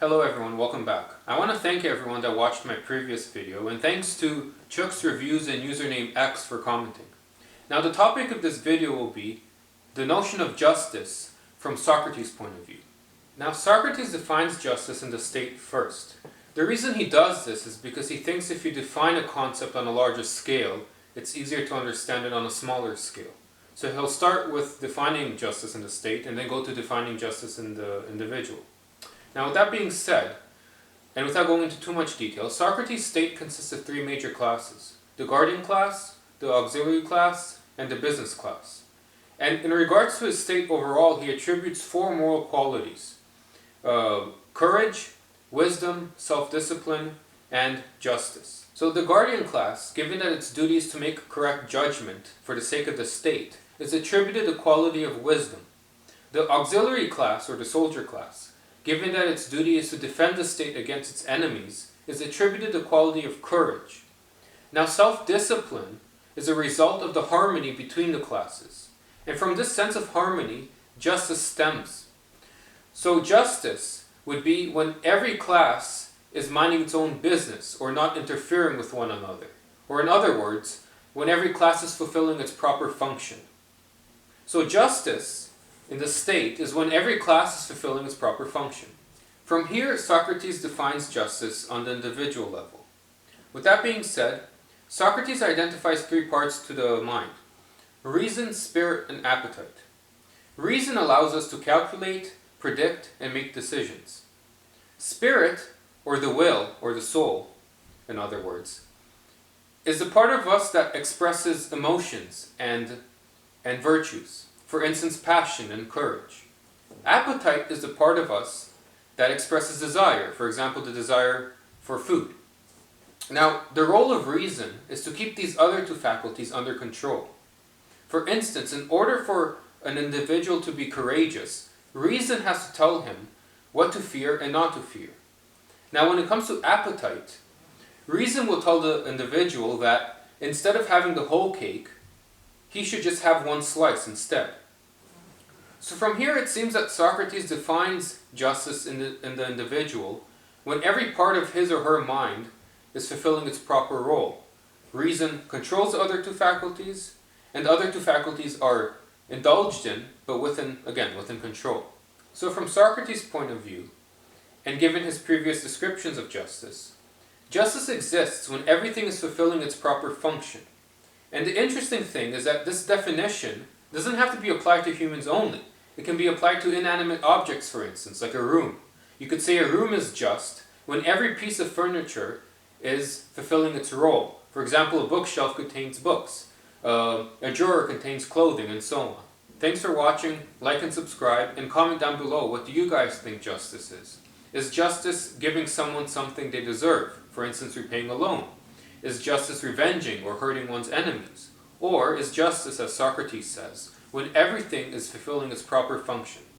Hello everyone, welcome back. I want to thank everyone that watched my previous video, and thanks to Chuck's Reviews and username X for commenting. Now the topic of this video will be the notion of justice from Socrates' point of view. Now Socrates defines justice in the state first. The reason he does this is because he thinks if you define a concept on a larger scale, it's easier to understand it on a smaller scale. So he'll start with defining justice in the state and then go to defining justice in the individual. Now with that being said, and without going into too much detail, Socrates' state consists of three major classes: the guardian class, the auxiliary class, and the business class. And in regards to his state overall, he attributes four moral qualities: courage, wisdom, self-discipline, and justice. So the guardian class, given that its duty is to make correct judgment for the sake of the state, is attributed the quality of wisdom. The auxiliary class, or the soldier class, given that its duty is to defend the state against its enemies, is attributed the quality of courage. Now self-discipline is a result of the harmony between the classes. And from this sense of harmony, justice stems. So justice would be when every class is minding its own business or not interfering with one another. Or in other words, when every class is fulfilling its proper function. So justice in the state is when every class is fulfilling its proper function. From here, Socrates defines justice on the individual level. With that being said, Socrates identifies three parts to the mind: reason, spirit, and appetite. Reason allows us to calculate, predict, and make decisions. Spirit, or the will, or the soul, in other words, is the part of us that expresses emotions and virtues. For instance, passion and courage. Appetite is the part of us that expresses desire, for example, the desire for food. Now, the role of reason is to keep these other two faculties under control. For instance, in order for an individual to be courageous, reason has to tell him what to fear and not to fear. Now, when it comes to appetite, reason will tell the individual that instead of having the whole cake, he should just have one slice instead. So from here it seems that Socrates defines justice in the individual when every part of his or her mind is fulfilling its proper role. Reason controls the other two faculties, and the other two faculties are indulged in, but within control. So from Socrates' point of view, and given his previous descriptions of justice, justice exists when everything is fulfilling its proper function. And the interesting thing is that this definition doesn't have to be applied to humans only. It can be applied to inanimate objects, for instance, like a room. You could say a room is just when every piece of furniture is fulfilling its role. For example, a bookshelf contains books, a drawer contains clothing, and so on. Thanks for watching, like and subscribe, and comment down below, what do you guys think justice is? Is justice giving someone something they deserve, for instance repaying a loan? Is justice revenging or hurting one's enemies? Or is justice, as Socrates says, when everything is fulfilling its proper function?